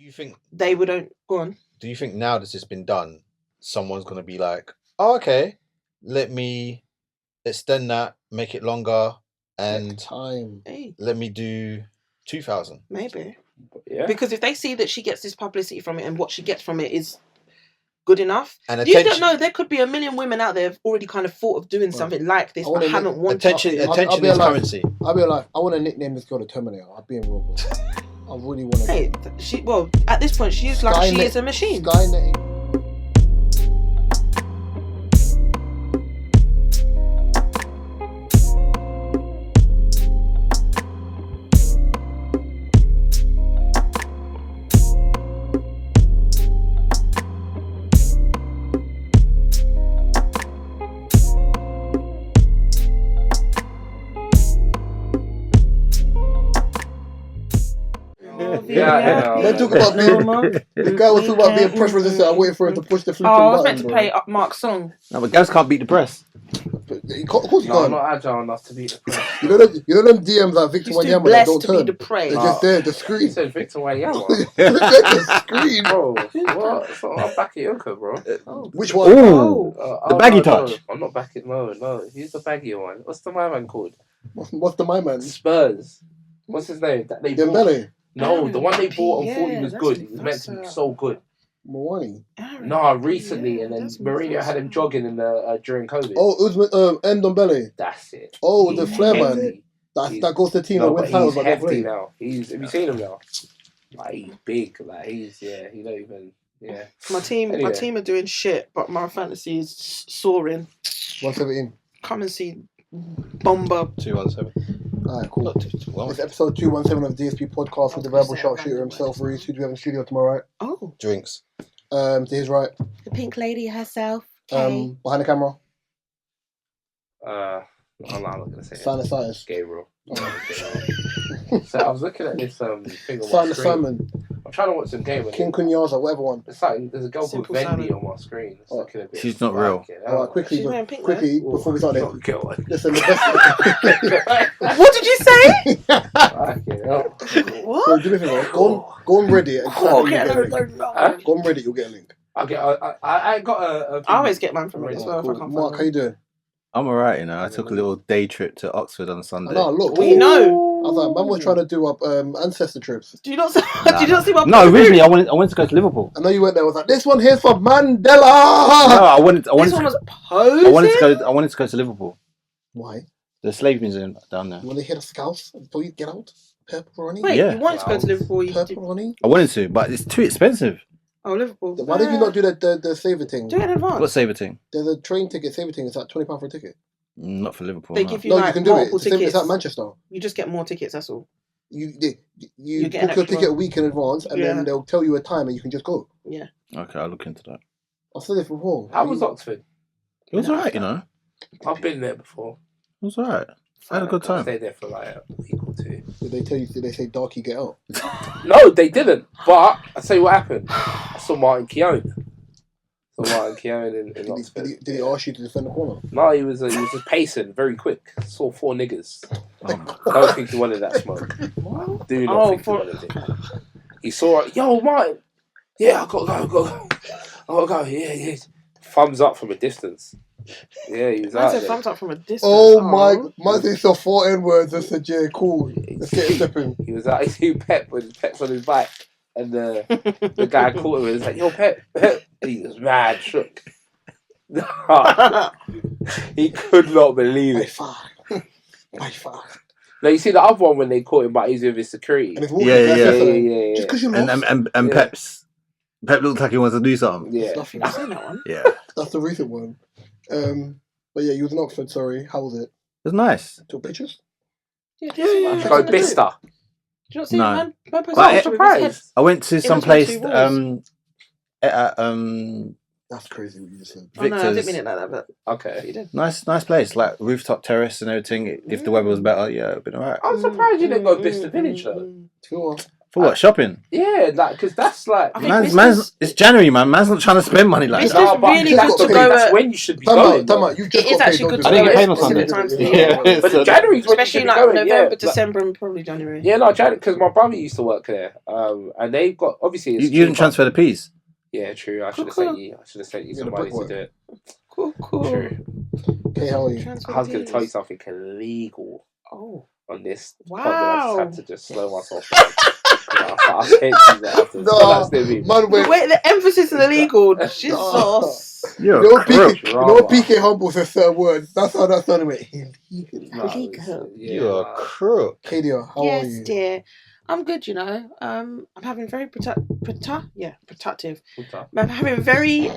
you think they wouldn't go on? Do you think now that it's been done, someone's gonna be like, "Oh, okay, let me extend that, make it longer, and let me do 2,000"? Maybe. Yeah. Because if they see that she gets this publicity from it and what she gets from it is good enough, and you don't know. There could be a million women out there who've already kind of thought of doing something like this, but haven't wanted attention. to. Attention is currency. I'll be like, I want to nickname this girl the Terminator. I'll be in real. I really want to. Hey, at this point, she is a machine. Skynet. Let's talk about the guy was talking about being press resistant. I'm waiting for him to push the flipping button. I was meant to play up Mark's song. No, but guys can't beat the press. Of course you can't. I'm not agile enough to beat the press. You know them DMs like Victor Wanyama that don't turn. They're just there, the screen. You said Victor Wanyama. The screen, bro. What? It's not back at Yoka, bro. Which one? The baggy touch. No, I'm not back at no. He's the baggy one. What's the my man called? What's the my man? Spurs. What's his name? That they Dembele. No, the one they bought and thought he was good. He was meant to be so good. Mawani. No, recently, and then Mourinho had him jogging in the during COVID. Oh, it was Ndombele. That's it. Oh, the flair man. That goes to the team and wins titles like that. He's hefty now. Have you seen him now? Like he's big. Like he don't even. Yeah. My team are doing shit, but my fantasy is soaring. 117. Come and see Bomber 217. Alright, cool. It's episode 217 of DSP podcast with the verbal sharpshooter himself, Reese. Who do we have in the studio tomorrow, right? Oh. Drinks. To his right. The pink lady herself. Behind the camera. I'm not gonna say Sinusitis. Gabriel. So I was looking at this thing on my screen. Simon. I'm trying to watch some game. King Kunyaza, whatever one. It's like there's a girl Simple called Vendy Simon. on my screen. She's not real. Alright, quickly, before we start it. Listen, the best. What did you say? What? So, do me a favor. Go on Reddit and go on Reddit, you'll get a link. Okay, I got a. I always get mine from Reddit as well. Cool. If I can't Mark, how you doing? I'm alright, I took a little day trip to Oxford on Sunday. No, look. We know. I was like, man was trying to do up ancestor trips. Do you not see? Do you not see what? No, originally I wanted to go to Liverpool. I know you went there. I was like, this one here's for Mandela. No, I wanted. This one was I wanted to go to Liverpool. Why? The slave museum down there. You want to hear the scouts before you get out? Purple Ronnie. Wait, Yeah. you wanted to go to Liverpool? Purple Ronnie. I wanted to, but it's too expensive. Oh, Liverpool. Why did you not do the saver thing? Do it in advance. What saver thing? There's a train ticket saver thing. It's like £20 for a ticket. Not for Liverpool. They no. give you You like can do it. multiple tickets. It's at Manchester. You just get more tickets. That's all. You get book an your extra ticket a week in advance, and then they'll tell you a time, and you can just go. Yeah. Okay, I'll look into that. I've said it before. How was Oxford? It was alright, I've been there before. It was alright. I had a good time. I stayed there for like a week or two. Did they tell you? Did they say, "Darky, get out"? No, they didn't. But I tell you what happened. I saw Martin Keown. In Oxford. Did he ask you to defend the corner? No, he was just pacing very quick. Saw 4 niggas. I don't think he wanted that smoke. Do not think he wanted it. He saw it. Yo, Martin. Yeah, I gotta go. Yeah. Thumbs up from a distance. Yeah, he was out there. Thumbs up from a distance. Oh my! My thing saw 4 N-words and said, "Yeah, cool. Let's get stepping." He was out. He see Pep with his Pep's on his bike, and the guy caught him and was like, "Yo, Pep," and he was mad shook. He could not believe it. By far. Now you see the other one when they caught him, but he's with his security. Yeah. Just because you lost. And Pep looked like he wants to do something. Yeah. I've seen that one. Yeah. That's the recent one. But yeah, you was in Oxford. Sorry, how was it? It was nice. Took pictures. Yeah. Go Bista. Do you not see No. man? But surprised. I went to some place. That's crazy what you just said. Oh, no, I didn't mean it like that, but okay, you did. Nice place, like rooftop terrace and everything. If the weather was better, yeah, it'd been alright. I'm surprised you didn't go Bista Village though. Sure. For what? Shopping? Yeah, like because that's like It's January, man. Man's not trying to spend money like It's that. just really good to go. That's when you should be going. You just it is actually good to I didn't go get paid at on Sunday. specific times of the year. But January's when especially you like should be going. November, Yeah, December, and probably January. Yeah, no, January because my brother used to work there, and they've got obviously. You didn't transfer the peas. Yeah, true. I should have sent you. I should have sent you some money to do it. Cool. True. Okay, how are you? I was going to tell you something illegal. On this. Wow. I just had to slow myself down. I'll say it to you man, wait, the emphasis on illegal. Jesus. You know what PK Humble says certain words. That's how that sounded. Illegal. You're a crook. Kadia, how are you? Yes, dear. I'm good, you know. I'm having very productive. I'm having very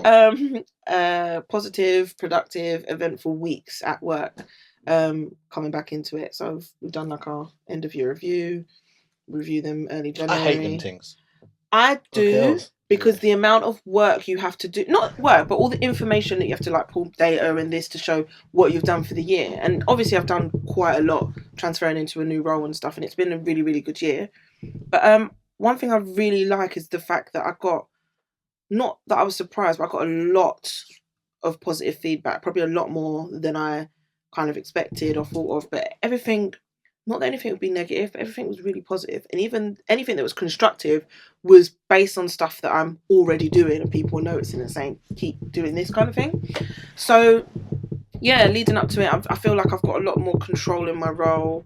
positive, productive, eventful weeks at work. Coming back into it. So we've done like our end of year review them early January. I hate them things. I do because the amount of work you have to do, not work, but all the information that you have to like pull data and this to show what you've done for the year. And obviously I've done quite a lot transferring into a new role and stuff, and it's been a really, really good year. But one thing I really like is the fact that I got, not that I was surprised, but I got a lot of positive feedback, probably a lot more than I kind of expected or thought of, but everything, not that anything would be negative, everything was really positive. And even anything that was constructive was based on stuff that I'm already doing and people were noticing and saying, keep doing this kind of thing. So yeah, leading up to it, I feel like I've got a lot more control in my role,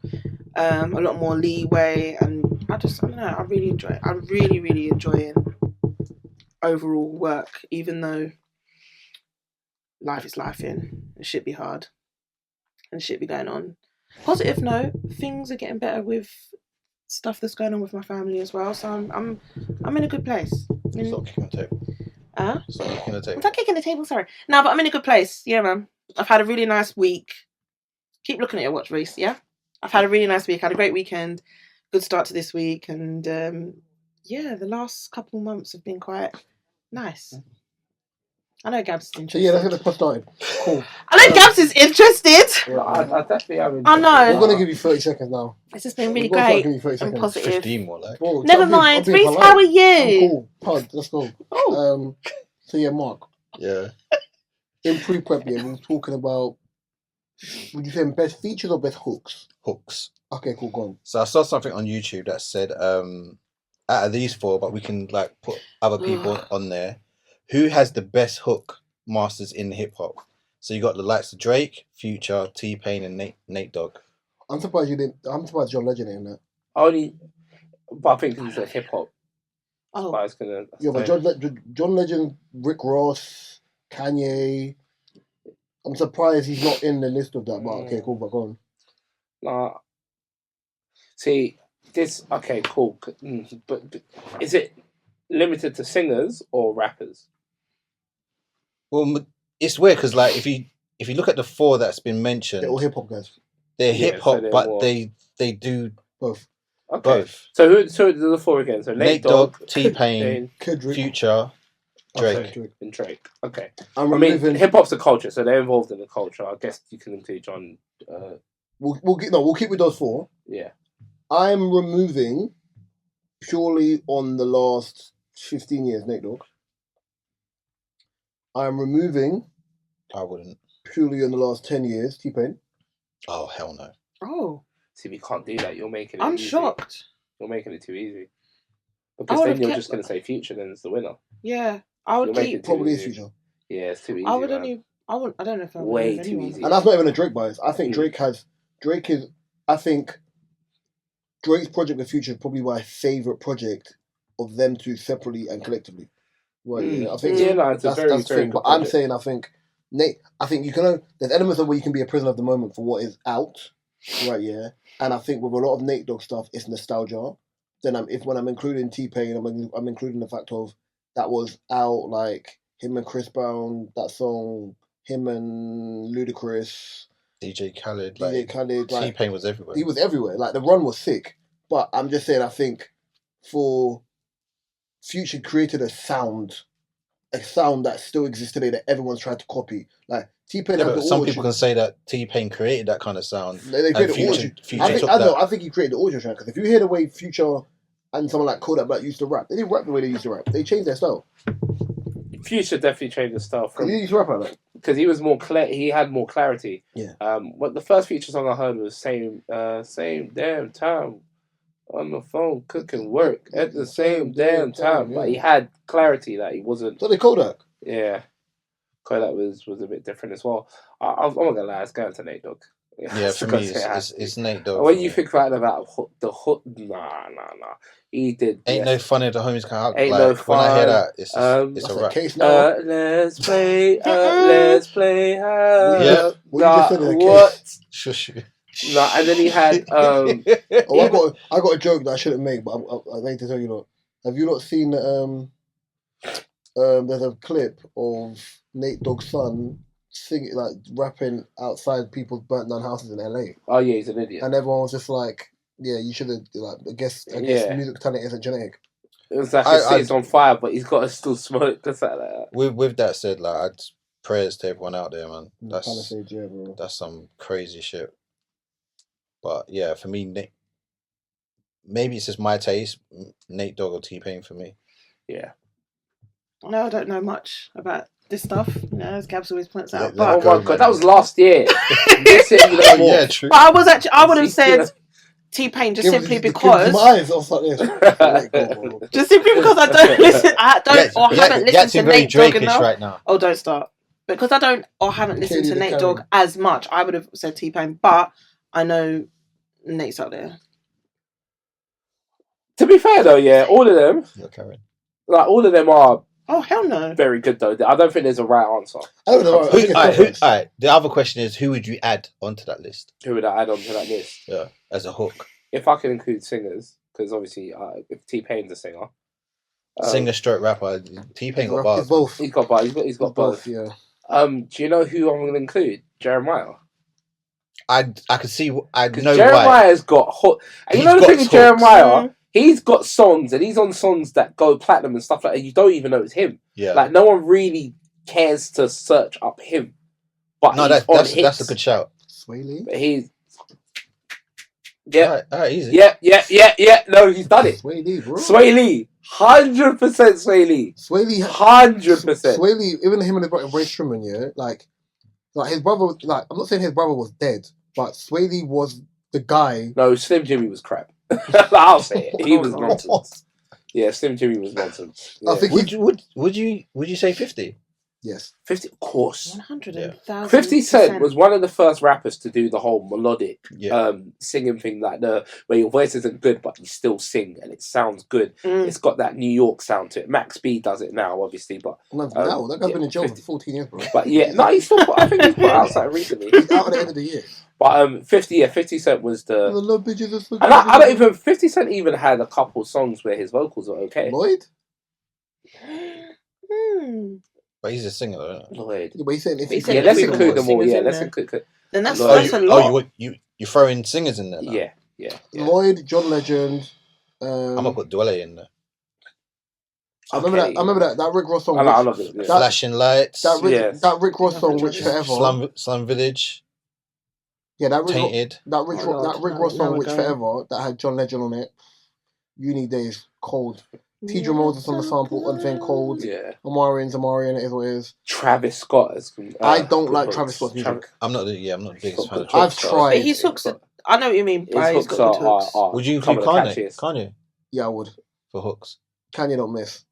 a lot more leeway, and I don't know, I really enjoy it. I'm really, really enjoying overall work, even though life is life in, it should be hard and shit be going on. Positive note, things are getting better with stuff that's going on with my family as well. So I'm in a good place. Stop kicking the table. Stop kicking the table. I'm not kicking the table, sorry. No, but I'm in a good place. Yeah, man. I've had a really nice week. Keep looking at your watch, Reese. Yeah, I've had a really nice week. Had a great weekend. Good start to this week, and yeah, the last couple months have been quite nice. I know Gabs is interested. So yeah, let's get the started. Cool. I know Gabs is interested. Yeah, I definitely am. I know. We're gonna give you 30 seconds now. It's just been really great and positive. 15 more, like. Bro, never mind. Reese, how are you? I'm cool. Pod, let's go. Oh. So yeah, Mark. Yeah. In pre-prep, we were talking about, would you say best features or best hooks? Hooks. Okay, cool, go on. So I saw something on YouTube that said, out of these four, but we can like put other people on there. Who has the best hook masters in hip hop? So you got the likes of Drake, Future, T-Pain, and Nate Dogg. I'm surprised you didn't. I'm surprised John Legend ain't that. But I think he's a hip hop. Oh, yeah, but John Legend, Rick Ross, Kanye. I'm surprised he's not in the list of that. But okay, cool, but go on. See this. Okay, cool. But is it limited to singers or rappers? Well, it's weird because like if you look at the four that's been mentioned, they're all hip hop guys. They're hip hop, so but they do both. Okay. Both. So who the four again? So Nate Dogg, T-Pain, Future, Drake. And Drake. Okay. I mean, hip hop's a culture, so they're involved in the culture. I guess you can include John. We'll keep with those four. Yeah. I'm removing purely on the last 15 years, Nate Dogg. I'm removing. I wouldn't. Purely in the last 10 years, T-Pain. Oh hell no. Oh. See, we can't do that. You're making it. I'm easy. shocked. You're making it too easy. Because then you're just going to say Future, then it's the winner. Yeah, I would keep. Probably is Future. Yeah, it's too easy. I would only. I don't know if I would. Way too easy. And that's not even a Drake bias. I think I think Drake's project with Future is probably my favourite project of them two separately and collectively. Right. Yeah, I think it's that's the thing. But I'm saying I think you can. There's elements of where you can be a prisoner of the moment for what is out. Right. Yeah. And I think with a lot of Nate Dogg stuff, it's nostalgia. Then when I'm including T-Pain, I'm including the fact of that was out, like him and Chris Brown, that song, him and Ludacris, DJ Khaled, T-Pain was everywhere. He was everywhere. Like the run was sick. But I'm just saying, I think for Future created a sound that still exists today that everyone's tried to copy. Like T-Pain. Yeah, some people can say that T-Pain created that kind of sound. They created Future. I think he created the audio track because if you hear the way Future and someone like Kodak Black used to rap. They didn't rap the way they used to rap. They changed their style. Future definitely changed his style from. He used to rap like that. Because he was more clear. He had more clarity. Yeah. What the first Future song I heard was same damn time on the phone cooking work at the same damn time. Yeah. But he had clarity that he wasn't. So they Kodak. Yeah. Kodak was a bit different as well. I'm not gonna lie, it's going to Nate Dogg. Yeah, for me, it's Nate Dogg. When you think about the hook, nah. He did. Ain't no fun if the homies can't out. Ain't like, no fun. When I hear that, it's a rap. Case now. Let's play. Let's play. Yeah. What? Shush. No, and then he had. I got a joke that I shouldn't make, but I need to tell you lot. Have you not seen there's a clip of Nate Dogg's son singing, like rapping outside people's burnt down houses in LA. Oh yeah, he's an idiot. And everyone was just like, "Yeah, you should have." Like, I guess music talent isn't genetic. It was like it's on fire, but he's got to still smoke. Just like that. With that said, like, I'd prayers to everyone out there, man. Palisade, yeah, bro. That's some crazy shit. But yeah, for me, maybe it's just my taste. Nate Dogg or T-Pain for me. Yeah. No, I don't know much about this stuff. As Gabs always points out. Oh my god, that was last year. Yeah, true. But I would have said T-Pain just simply because. Just simply because I don't listen. Haven't listened to Nate Dogg enough. Right now. Oh, don't start. Because I don't or haven't listened to Nate Dogg as much. I would have said T-Pain, but I know Nate's out there. To be fair though, yeah, all of them. You're Karen. Like all of them are. Oh hell no! Very good though. I don't think there's a right answer. Alright. The other question is, who would you add onto that list? Who would I add onto that list? Yeah, as a hook. If I can include singers, because obviously, if T-Pain's a singer, singer stroke rapper, T-Pain got bars. Both. He's got bars. He's got both. Yeah. Do you know who I'm going to include? Jeremiah. I could see. I know Jeremiah's got hot. And you know the thing with Jeremiah. He's got songs, and he's on songs that go platinum and stuff like that. You don't even know it's him. Yeah. Like, no one really cares to search up him. But no, that's a good shout. Sway Lee? But he's... Yeah. All right, easy. Yeah. No, he's done it. Sway Lee, bro. Sway Lee. 100% Sway Lee. Sway Lee. 100%. Sway Lee, even him and his brother, Ray Truman, yeah? Like his brother, like, I'm not saying his brother was dead, but Sway Lee was the guy. No, Slim Jimmy was crap. I'll say it. He was nonsense. Yeah, Slim Jimmy was nonsense. Yeah. I think would you say 50? Yes. 50, of course. 100,000. 50 Cent was one of the first rappers to do the whole melodic singing thing, like where your voice isn't good but you still sing and it sounds good. It's got that New York sound to it. Max B does it now, obviously, but that guy's been in jail for 14 years, bro. But yeah, no, he's still. I think he's put out something recently. He's out at the end of the year. But 50 Cent was the. And I don't even. 50 Cent even had a couple songs where his vocals were okay. Lloyd. But he's a singer, though, isn't he? Lloyd. Yeah, but he's saying let's include them all. Yeah, let's include. Then that's a lot. You throw in singers in there now? Yeah. Lloyd, John Legend. I'm gonna put Dwelle in there. I remember that Rick Ross song. I love it. Flashing Lights. That Rick Ross song, Which Forever. Slum Village. Yeah, that Rick Tainted. That Rick Ross song, Which Forever, that had John Legend on it. Uni Days, Cold. T.J. Moses on the sample, Unfeigned Cold. Yeah. Amari, and it is what it is. Travis Scott is. I don't like Travis Scott's music. I'm not the biggest fan. I've tried. But his hooks. I know what you mean. His hooks are. Would you include Kanye? Yeah, I would. For hooks. Kanye don't miss.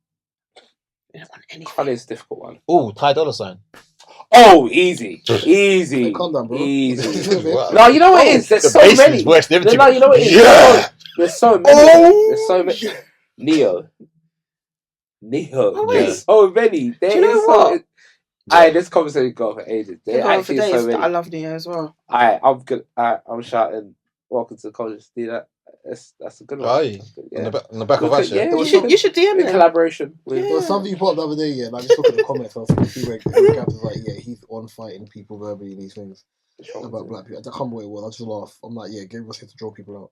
Kanye's a difficult one. Oh, Ty Dolla $ign. Oh, easy. Calm down, bro. Easy. No, you know what it is? There's so many. No, you know what it is? Yeah. There's so many. There's so many. Neo. Oh, There's so many. Do you know what? This conversation go for ages. Actually so many. I love Neo as well. I'm good. I'm shouting. Welcome to the college. Do that. That's a good one. Oh, yeah. On the back of us, yeah. You should DM in collaboration. There was something you put up the other day, yeah. Like, just look at the comments. I was see where Gab was like, yeah, he's on fighting people verbally in these things about black people. I can't remember what it was. I just laugh. I'm like, yeah, Gabriel's here to draw people out.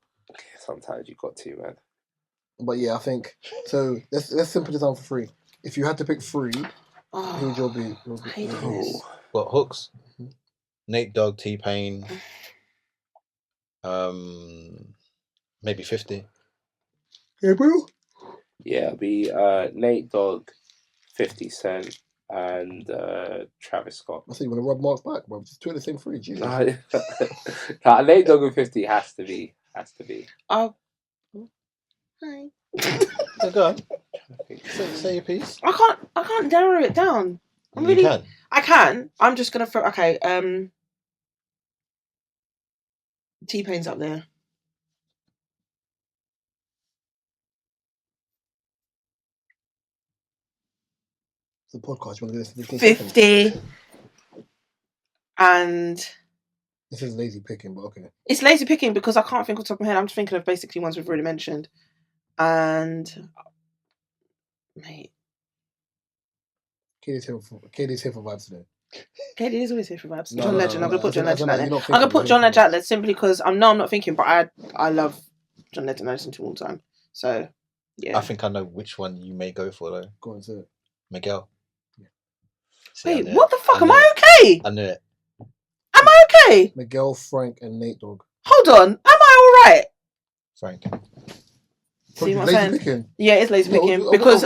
Sometimes you got to, man. But yeah, I think so. Let's simple this down for free. If you had to pick three, who would your be? What, hooks? Nate Dogg, Yeah, bro. Yeah, it'll be Nate Dogg, 50 Cent, and Travis Scott. I think you want to rub Mark's back, bro. Just doing the same for you, Jesus. Nah, Nate Dogg and 50 has to be. Oh. Hi. Go on. Say your piece. I can't narrow it down. You can. I can. I'm just gonna throw. Okay. T-Pain's up there. It's a podcast. You want to do this in 50. Seconds? And this is lazy picking, but okay. It's lazy picking because I can't think off the top of my head. I'm just thinking of basically ones we've already mentioned. And mate, Katie's here for vibes today. Katie is always here for vibes. John Legend. I'm gonna put John Legend out there. I'm gonna put John Legend out there simply because I'm not thinking, but I love John Legend. I listen to him all the time. So yeah. I think I know which one you may go for though. Go on, say it. Miguel. Yeah. Wait, what the fuck? Am I okay? I knew it. Am I okay? Miguel, Frank, and Nate Dogg. Hold on. Am I alright? Frank. See what I'm saying? Picking. Yeah, it's lazy picking because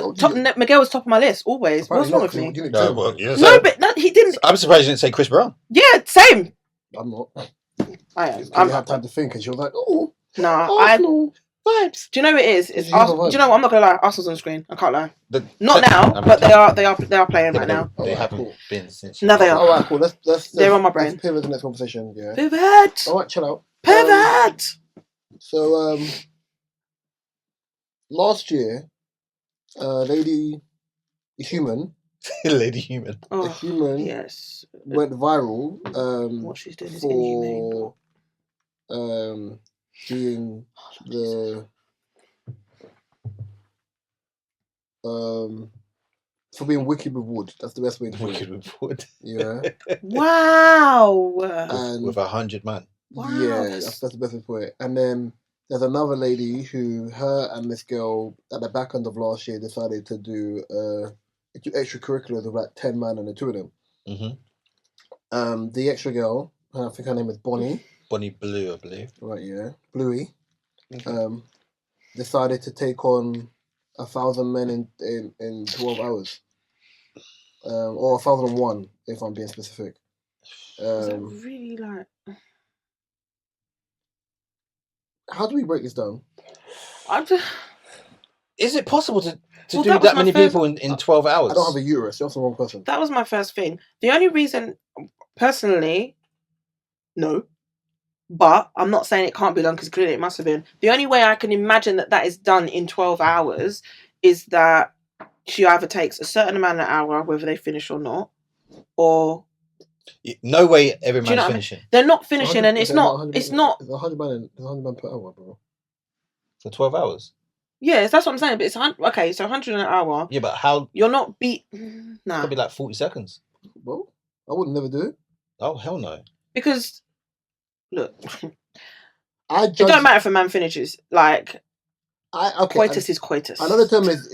Miguel was top of my list always. What's wrong with me? No, but he didn't. I'm surprised you didn't say Chris Brown. Yeah, same. I'm not. I am. I had time to think, and she was like, "Oh, no, Arsenal vibes." Do you know what it is? It's do you know what? I'm not gonna lie. Arsenal's on screen. I can't lie. Not now, but they are playing right now. They haven't been since. No, they are. All right, cool. Let's they're on my brain. Let's pivot to the next conversation. Yeah. Pivot. All right, chill out. Pivot. So last year, Lady Human. Lady Human. The Human. Yes. Went viral. What she's doing is inhumane. Being the for being wicked with wood. That's the best way to wicked with wood. Yeah. Wow. And with 100 man. Wow. Yeah, that's the best way to put it. And then there's another lady who, her and this girl at the back end of last year decided to do extracurriculars of like 10 man and the two of them. Mm-hmm. The extra girl, I think her name is Bonny. Bonny Blue, I believe. Right, yeah. Bluey. Decided to take on 1,000 men in 12 hours. Or 1,001, if I'm being specific. Is that really like... How do we break this down? Is it possible to do that many people in 12 hours? I don't have a uterus. You're the wrong person. That was my first thing. The only reason, personally, no. But I'm not saying it can't be done because clearly it must have been. The only way I can imagine that is done in 12 hours is that she either takes a certain amount of hour, whether they finish or not, or... No way every man's finishing. They're not finishing, and it's not... 100 man per hour, bro. For 12 hours? Yes, that's what I'm saying. But it's... Okay, so 100 an hour. Yeah, but how... You're not beat... Nah. It's got to be like 40 seconds. Well, I would never do it. Oh, hell no. Because... Look... It don't matter if a man finishes. Like... coitus is coitus. Another term is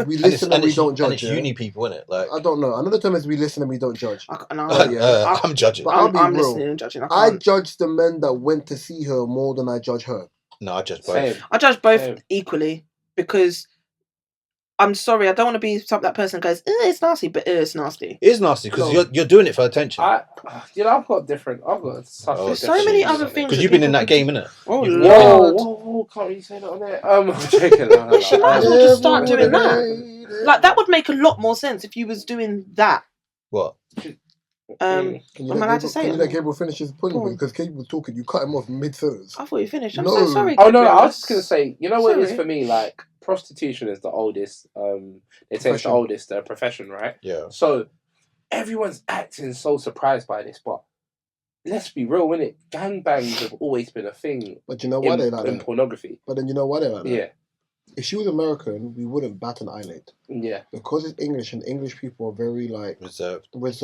we listen and we don't judge. And it's uni people, isn't it? Like, I don't know. Another term is we listen and we don't judge. I'm judging. I'm listening and judging. I judge the men that went to see her more than I judge her. No, I judge both. Same. I judge both equally because I'm sorry, I don't want to be that person that goes, it's nasty, but it's nasty. It is nasty because you're doing it for attention. I've got such so many other things. Because you've been in that game, innit? Oh, Lord. Whoa, can't really say that on there. I'm joking. She might as well just start doing that. Like, that would make a lot more sense if you was doing that. What? Am I allowed to say it? Can you let Gabriel finish his point? Because Gabriel was talking, you cut him off mid-sentence. I thought you finished. I'm so sorry. Oh, no, I was just going to say, you know what it is for me? Like, prostitution is the oldest, they say it's the oldest profession, right? Yeah. So, everyone's acting so surprised by this, but let's be real, innit? Gangbangs have always been a thing. But you know why they're like that? In pornography. But then you know why they're like that? Yeah. If she was American, we wouldn't bat an eyelid. Yeah. Because it's English, and English people are very, like... Reserved with,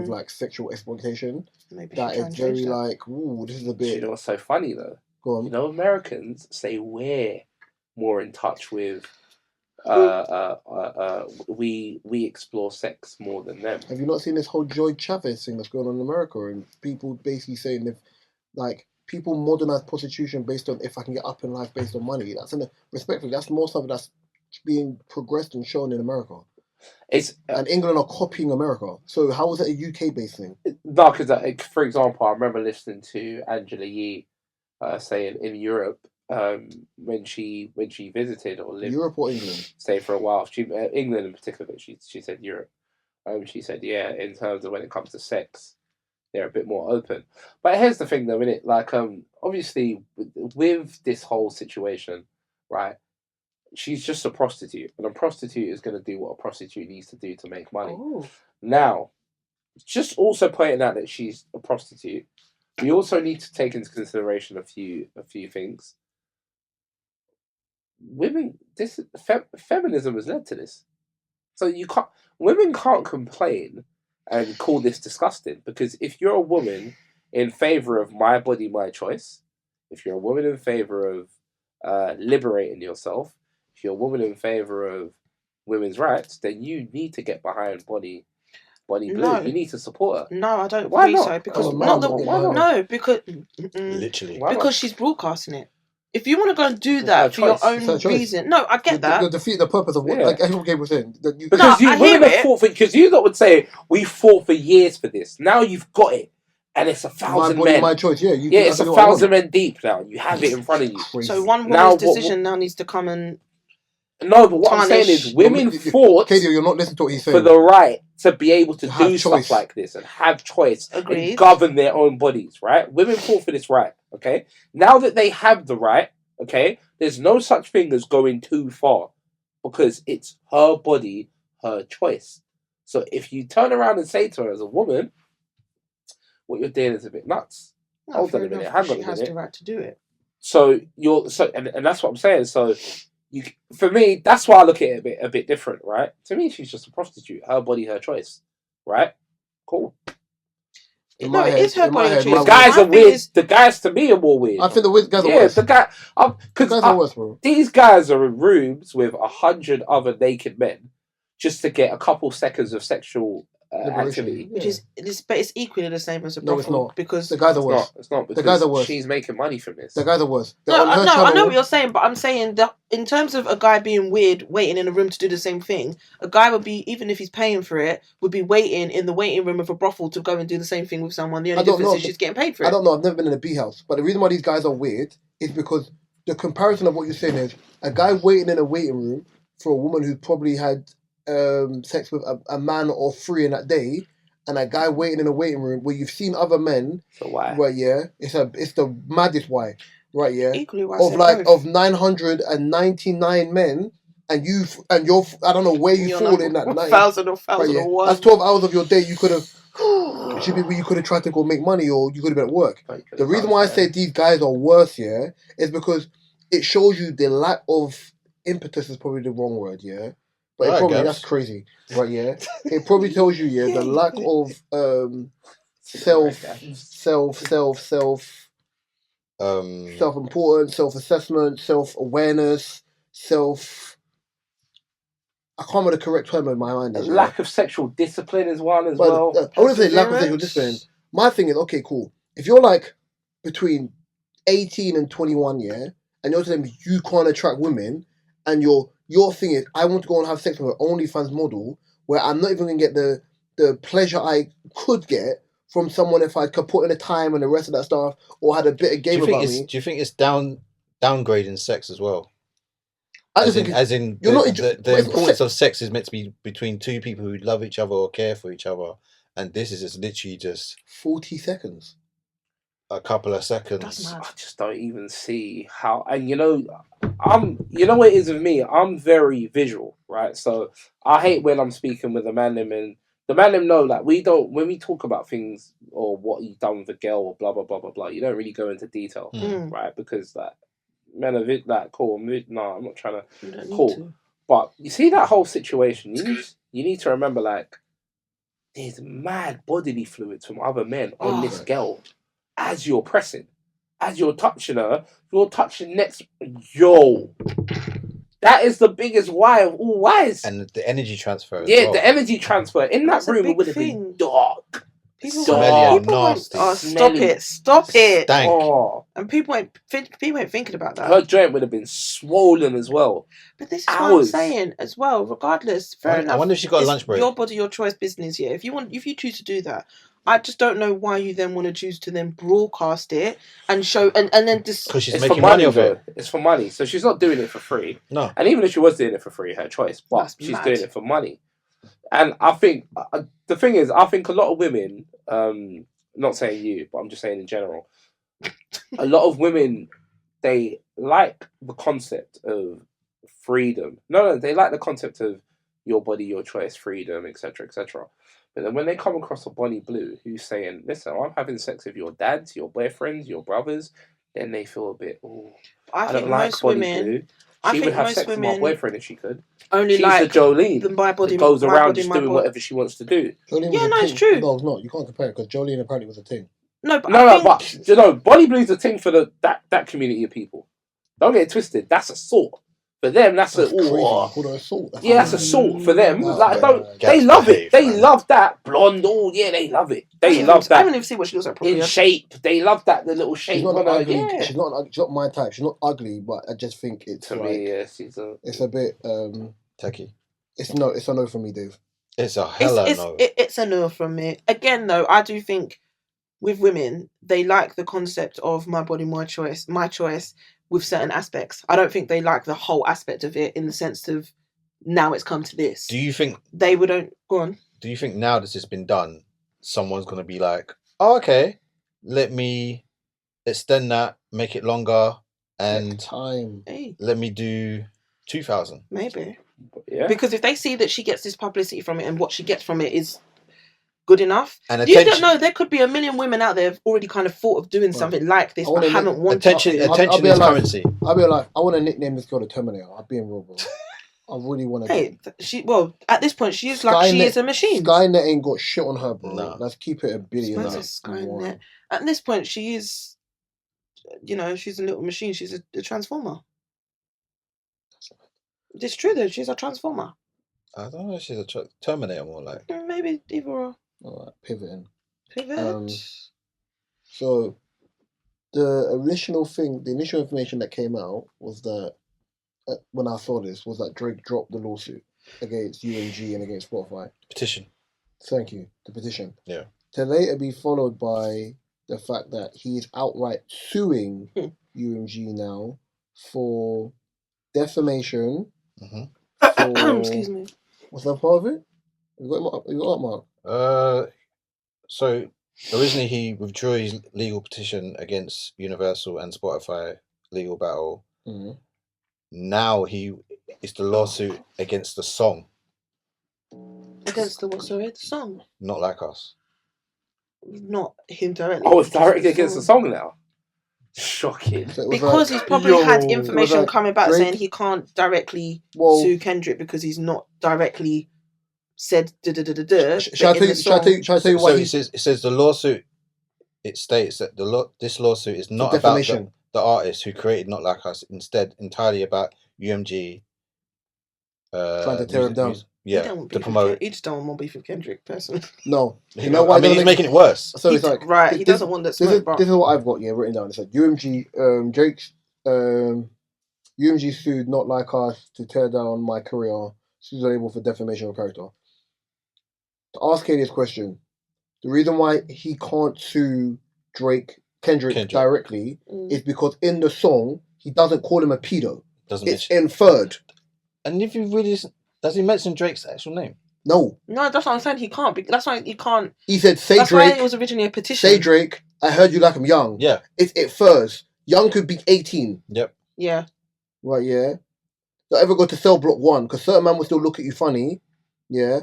like, sexual exploitation. Maybe that is very, like, ooh, this is a bit... You know what's so funny, though? Go on. You know, Americans say we're more in touch with... we explore sex more than them. Have you not seen this whole Joy Chavez thing that's going on in America? And people basically saying if, like, people modernize prostitution based on if I can get up in life based on money. Respectfully, that's more stuff that's being progressed and shown in America. And England are copying America. So how is it a UK-based thing? No, because for example, I remember listening to Angela Yee saying in Europe when she visited or lived Europe or England, stayed for a while. England in particular, but she said Europe. She said in terms of when it comes to sex, they're a bit more open. But here's the thing, though, innit? Like obviously with this whole situation, right? She's just a prostitute, and a prostitute is going to do what a prostitute needs to do to make money. Oh. Now, just also pointing out that she's a prostitute, we also need to take into consideration a few things. Feminism has led to this, so women can't complain and call this disgusting, because if you're a woman in favor of my body, my choice, if you're a woman in favor of liberating yourself, if you're a woman in favor of women's rights, then you need to get behind Bonny Blue. No. You need to support her. No, I don't Why think not? so. Because Why not? because literally because she's broadcasting it. If you want to go and do that for your own reason, no, I get that. You're defeating the purpose of what like everyone game was in. Because women have fought for, because you lot would say we fought for years for this. Now you've got it. And it's 1,000 men. My choice, yeah. It's 1,000 men deep now. You have it in front of you. Crazy. So one woman's decision now needs to come and... No, but what I'm saying is women fought Katie, you're not listening to what he's saying. for the right to be able to do stuff like this and have choice and govern their own bodies, right? Women fought for this right, okay? Now that they have the right, okay, there's no such thing as going too far, because it's her body, her choice. So if you turn around and say to her as a woman, what you're doing is a bit nuts. Hold on a minute, hang on a minute. She has the right to do it. So and that's what I'm saying. So for me, that's why I look at it a bit different, right? To me, she's just a prostitute. Her body, her choice, right? Cool. No, it is her body, her choice. The guys are weird. The guys to me are more weird. I think the weird guys are worse. The guys are worse, bro. These guys are in rooms with 100 other naked men just to get a couple seconds of sexual activity, which is, but it's equally the same as a brothel. No, it's not, because the guys are worse. It's not because the guys are worse. She's making money from this. The guys are worse. I know what you're saying, but I'm saying that in terms of a guy being weird, waiting in a room to do the same thing, a guy would be, even if he's paying for it, would be waiting in the waiting room of a brothel to go and do the same thing with someone. The only difference is she's getting paid for it. I don't know. I've never been in a bee house, but the reason why these guys are weird is because the comparison of what you're saying is a guy waiting in a waiting room for a woman who probably had sex with a man or three in that day, and a guy waiting in a waiting room where you've seen other men. So why? Right, yeah. It's the maddest why. Right, yeah. Equally why. Of 999 men, and you're I don't know where you fall in that 1,000 or 1,001. That's 12 hours of your day you could have. Should be where you could have tried to go make money, or you could have been at work. The reason why I say these guys are worse, yeah, is because it shows you the lack of impetus is probably the wrong word, yeah. But that's crazy, right? Yeah, it probably tells you, the lack of self-importance, self-assessment, self-awareness, I can't remember the correct term in my mind. Lack of sexual discipline as well. I wouldn't say lack of sexual discipline. My thing is, okay, cool. If you're like between 18 and 21, yeah, and you're telling me you can't attract women, and your thing is, I want to go and have sex with an OnlyFans model where I'm not even going to get the pleasure I could get from someone if I could put in the time and the rest of that stuff, or had a bit of game about me. Do you think it's downgrading sex as well? The importance of sex is meant to be between two people who love each other or care for each other, and this is just literally just 40 seconds. A couple of seconds. I just don't even see how. And you know what it is with me. I'm very visual, right? So I hate when I'm speaking with a man and the man them know, like, we don't, when we talk about things or what you've done with a girl or blah blah blah blah blah, you don't really go into detail, right? Because men are cool. No, I'm not trying to cool. But you see that whole situation. You need to remember, like, there's mad bodily fluids from other men on this girl. As you're pressing, as you're touching her, you're touching next. That is the biggest why of all whys. And the energy transfer. The energy transfer in that room would have been dark. Smelly and nasty. Stop it. Stank. Oh. And people ain't thinking about that. Her joint would have been swollen as well. But this is what I'm saying as well. Regardless, fair enough. I wonder if she got a lunch break. Your body, your choice business. Yeah, if you choose to do that, I just don't know why you then want to choose to then broadcast it and show and then just because she's making money of it. It's for money, so she's not doing it for free. No, and even if she was doing it for free, her choice. But she's doing it for money. And I think the thing is, I think a lot of women, not saying you, but I'm just saying in general, a lot of women, they like the concept of freedom. No, they like the concept of your body, your choice, freedom, etc., etc. But then when they come across a Bonny Blue who's saying, listen, I'm having sex with your dads, your boyfriends, your brothers, then they feel a bit, I don't like Bonny Blue. She would have sex with my boyfriend if she could. Only she's like the Jolene the my body, goes my around body, just doing whatever she wants to do. It's true. No, it's not. You can't compare it because Jolene apparently was a thing. But you know, Bonny Blue's a thing for that community of people. Don't get it twisted. That's assault. For them, that's assault. That's assault for them. They love it. They love that blonde. Oh yeah, they love it. They love that. I haven't even seen what she looks like in shape. They love that, the little shape. She's not ugly. She's not my type. She's not ugly, but I just think it's it's a bit techie. It's a no from me, Dave. It's a hella no. It's a no from me. Again, though, I do think with women they like the concept of my body, my choice with certain aspects. I don't think they like the whole aspect of it in the sense of now it's come to this. Do you think they wouldn't go on? Do you think now that it's been done, someone's gonna be like, oh, okay, let me extend that, make it longer, and let me do 2,000? Maybe. Yeah. Because if they see that she gets this publicity from it and what she gets from it is good enough, and you don't know, there could be a million women out there who've already kind of thought of doing something like this but haven't wanted attention. Attention is currency. I'll be like, I want to nickname this girl the Terminator. I'll be in real, bro. I really want to. Hey, at this point she is like she is a machine. Skynet ain't got shit on her, bro. No. Let's keep it a billion. Skynet. At this point, she is, she's a little machine. She's a transformer. It's true though. She's a transformer. I don't know if she's a Terminator more like. Maybe either or. All right, pivoting. Pivot. So, the initial information that came out was that when I saw this was that Drake dropped the lawsuit against UMG and against Spotify. Petition. Thank you. The petition. Yeah. To later be followed by the fact that he is outright suing UMG now for defamation. Mm-hmm. Excuse me. What's that part of it? You got that, Mark? So originally he withdrew his legal petition against Universal and Spotify legal battle. Mm-hmm. Now it's the lawsuit against the song. Against the what? Sorry, the song. Not Like Us. Not him directly. Oh, it's directly against the song now. Shocking. So because he's probably had information coming back saying he can't directly sue Kendrick because he's not directly said Shall I tell you why? It says the lawsuit. It states that this lawsuit is not about the artist who created Not Like Us. Instead, entirely about UMG. Trying to tear him down. To promote. He just don't want beef with Kendrick, personally. No, you know why? I mean, he's making it worse. So it's like he doesn't want that smoke. This is what I've got written down. It said UMG, Drake's UMG sued Not Like Us to tear down my career. Sues the label for defamation of character. To ask Katie this question, the reason why he can't sue Kendrick directly is because in the song he doesn't call him a pedo. It's inferred. And if you really does he mention Drake's actual name? No, that's what I'm saying. He can't. That's why he can't. He said, "Say that's Drake." Why it was originally a petition. Say Drake. I heard you like him young. Yeah, it infers young could be 18. Yep. Yeah. Right. Yeah. Don't ever go to Cell Block 1 because certain man will still look at you funny. Yeah.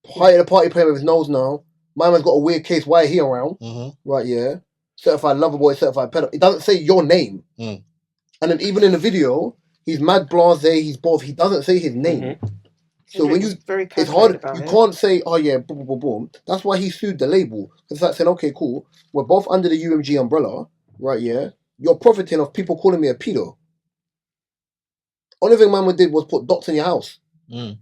Height of the party playing with his nose now. My man's got a weird case. Why he around? Mm-hmm. Right. Yeah. Certified lover boy. Certified pedo. It doesn't say your name. Mm. And then even in the video, he's mad blasé. He's both. He doesn't say his name. Mm-hmm. So when it's hard. You can't say, "Oh yeah, boom, boom, boom." That's why he sued the label. It's like saying, "Okay, cool. We're both under the UMG umbrella, right? Yeah. You're profiting of people calling me a pedo." Only thing man did was put dots in your house. Mm.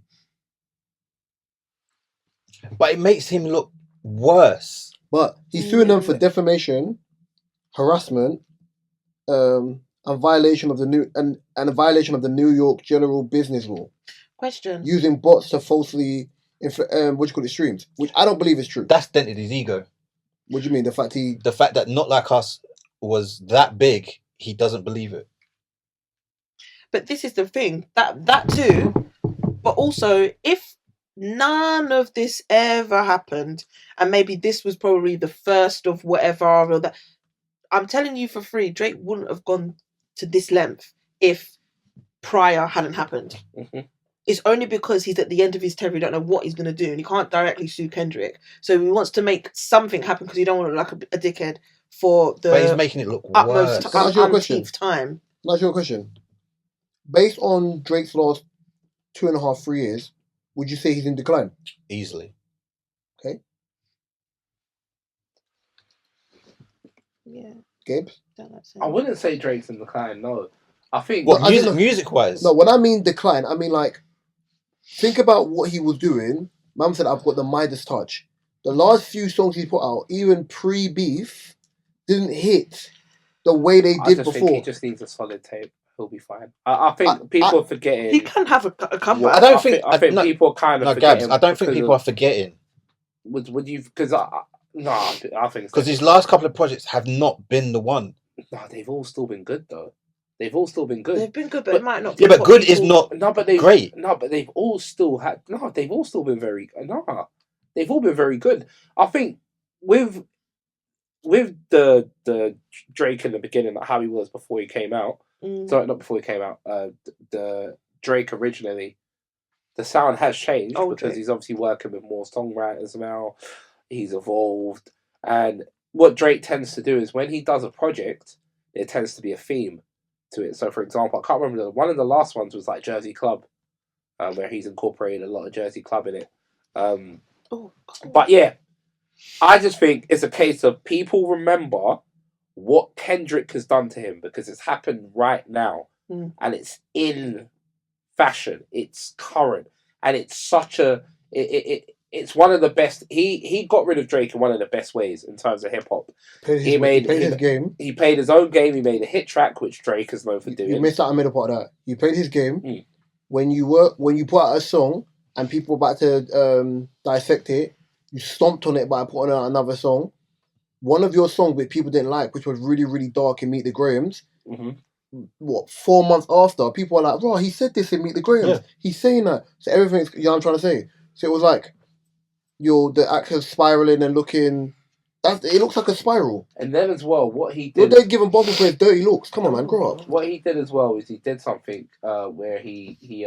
But it makes him look worse. But he's suing them for defamation, harassment, and violation of the a violation of the New York General Business Law. Question. Using bots to falsely streams, which I don't believe is true. That's dented his ego. What do you mean? The fact that Not Like Us was that big, he doesn't believe it. But this is the thing, that too, but also if none of this ever happened, and maybe this was probably the first of whatever, or that, I'm telling you for free, Drake wouldn't have gone to this length if prior hadn't happened. Mm-hmm. It's only because he's at the end of his tether, he don't know what he's going to do, and he can't directly sue Kendrick. So he wants to make something happen because he don't want to look like a dickhead for the but he's making it look utmost worse. Can I ask you a question? Time. Can I ask you a question? Based on Drake's last 2.5, 3 years, would you say he's in decline? Easily. Okay. Yeah. Gabe? I wouldn't say Drake's in decline, no. I think... What, music-wise? No, when I mean decline, I mean like, think about what he was doing. Mum said, I've got the Midas touch. The last few songs he put out, even pre-beef, didn't hit the way they did before. I think he just needs a solid tape. He'll be fine. I think people are forgetting. He can have a comeback. I think people kind of forgetting. Gabs, I don't think people are forgetting. Would you? Because I think because his last couple of projects have not been the one. No, they've all still been good though. They've all still been good. They've been good, but it might not. Yeah, but good is not. No, but great. No, but they've all still had. No, they've all still been very. No, they've all been very good. I think with the Drake in the beginning, like how he was before he came out. Sorry, not before he came out. The Drake originally, the sound has changed because he's obviously working with more songwriters now. He's evolved, and what Drake tends to do is when he does a project, there tends to be a theme to it. So, for example, I can't remember one of the last ones was like Jersey Club, where he's incorporated a lot of Jersey Club in it. But yeah, I just think it's a case of people remember what Kendrick has done to him because it's happened right now and it's in fashion, it's current, and it's such a it's one of the best. He got rid of Drake in one of the best ways in terms of hip hop. He played his game. He played his own game. He made a hit track, which Drake is known for doing. You missed out a middle part of that. He played his game. When you put out a song and people were about to dissect it, you stomped on it by putting out another song. One of your songs which people didn't like, which was really, really dark in Meet the Grahams, 4 months after, people were like, bro, he said this in Meet the Grahams. Yeah. He's saying that. So everything's, you know what I'm trying to say? So it was like, the actor's spiraling and looking, it looks like a spiral. And then as well, what he did... They're giving bottle players dirty looks. Come on, man, grow up. What he did as well is he did something where he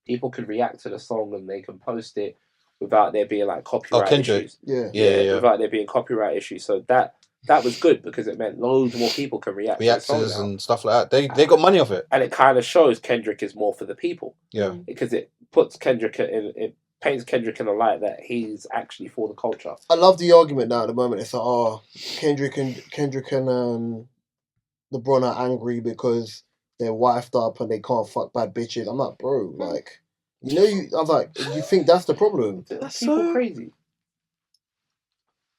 people could react to the song and they can post it without there being like copyright issues. Yeah. Without there being copyright issues. So that was good because it meant loads more people can react to the song now. And stuff like that. They got money off it. And it kind of shows Kendrick is more for the people. Yeah. Because it puts Kendrick it paints Kendrick in a light that he's actually for the culture. I love the argument now at the moment. It's like, Kendrick and LeBron are angry because they're wifed up and they can't fuck bad bitches. I'm like, bro, like, I was like, you think that's the problem? That's people crazy.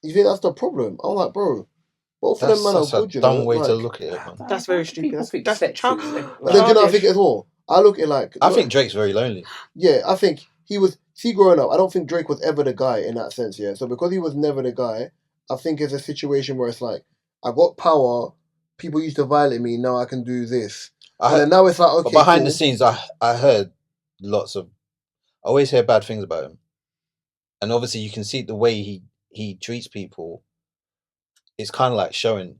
You think that's the problem? I'm like, bro, both of them men are good, you know. That's a dumb way to look at it, man. That's very stupid. That's But then you know, I think as well. I look at like... I think Drake's very lonely. Yeah, I think he was... See, growing up, I don't think Drake was ever the guy in that sense, yeah? So because he was never the guy, I think it's a situation where it's like, I got power, people used to violate me, now I can do this. And then now it's like, okay, but behind the scenes, I heard lots of... I always hear bad things about him. And obviously you can see the way he treats people. It's kind of like showing.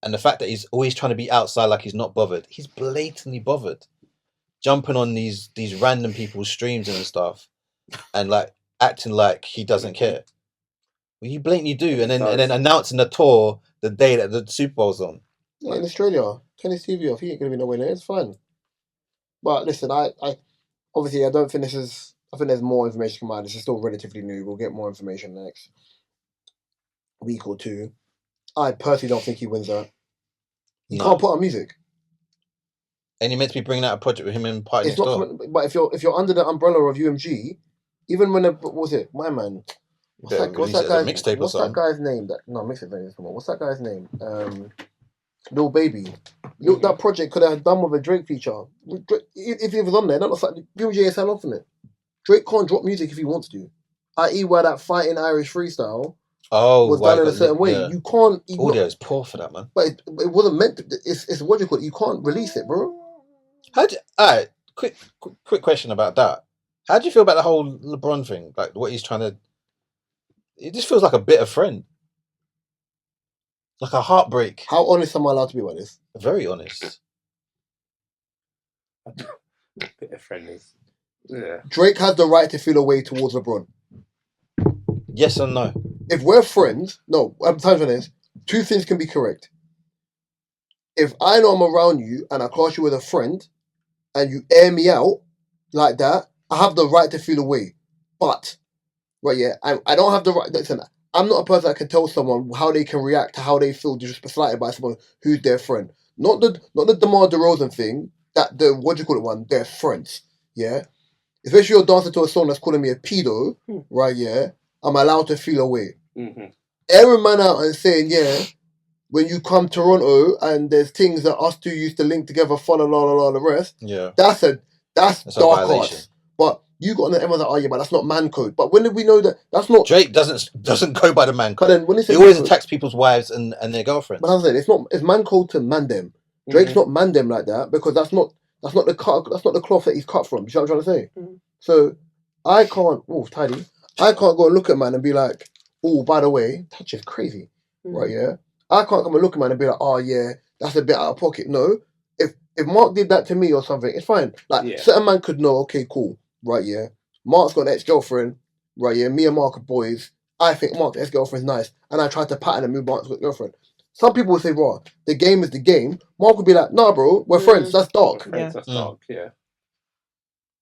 And the fact that he's always trying to be outside like he's not bothered. He's blatantly bothered. Jumping on these random people's streams and stuff and like acting like he doesn't care. Well, you blatantly do. And then announcing the tour the day that the Super Bowl's on. Yeah, in Australia, turn his TV off. He ain't going to be nowhere near. It's fine. But listen, I obviously, I don't think this is... I think there's more information coming out. This is still relatively new. We'll get more information next week or two. I personally don't think he wins that. He can't put on music. And you're meant to be bringing out a project with him in Party Next Door. But if you're under the umbrella of UMG, even when what was it? My man, What's that guy's name? What's that guy's name? Lil Baby. Look, that project could have done with a Drake feature. If he was on there, that looks like people JSL off in it. Drake can't drop music if he wants to. I.e., where that fighting Irish freestyle was done in a certain way. Yeah. You can't. Audio is poor for that, man. But it wasn't meant to. It's what you call it. You can't release it, bro. Alright, quick question about that. How do you feel about the whole LeBron thing? Like what he's trying to. It just feels like a bitter friend. Like a heartbreak. How honest am I allowed to be about this? Very honest. Bitter friend is. Yeah. Drake has the right to feel a way towards LeBron. Yes or no? If we're friends, no, I'm telling you this. Two things can be correct. If I know I'm around you and I class you with a friend and you air me out like that, I have the right to feel a way. But, right, yeah, I don't have the right. Listen, I'm not a person that can tell someone how they can react to how they feel slighted by someone who's their friend. Not the DeMar DeRozan thing, they're friends, yeah? Especially you're dancing to a song that's calling me a pedo, right, yeah? I'm allowed to feel a way. Mm-hmm. Airing man out and saying, yeah, when you come to Toronto and there's things that us two used to link together, the rest, yeah, that's dark arts. But you got on the end of that, but that's not man code. But when did we know that that's not... Drake doesn't go by the man code. But then when he always attacks people's wives and their girlfriends. But I'm saying it's man code to man them. Drake's not man them like that because that's not the cloth that he's cut from. You know what I'm trying to say? Mm-hmm. So I can't go and look at man and be like, oh, by the way, touch is crazy. Right, yeah? I can't come and look at man and be like, oh yeah, that's a bit out of pocket. No. If Mark did that to me or something, it's fine. Like certain man could know, okay, cool. Right, yeah. Mark's got an ex-girlfriend, right, yeah. Me and Mark are boys. I think Mark's ex-girlfriend's nice. And I tried to pattern and move Mark's girlfriend. Some people would say, well, the game is the game. Mark would be like, nah, bro, we're friends. That's dark. That's dark, yeah.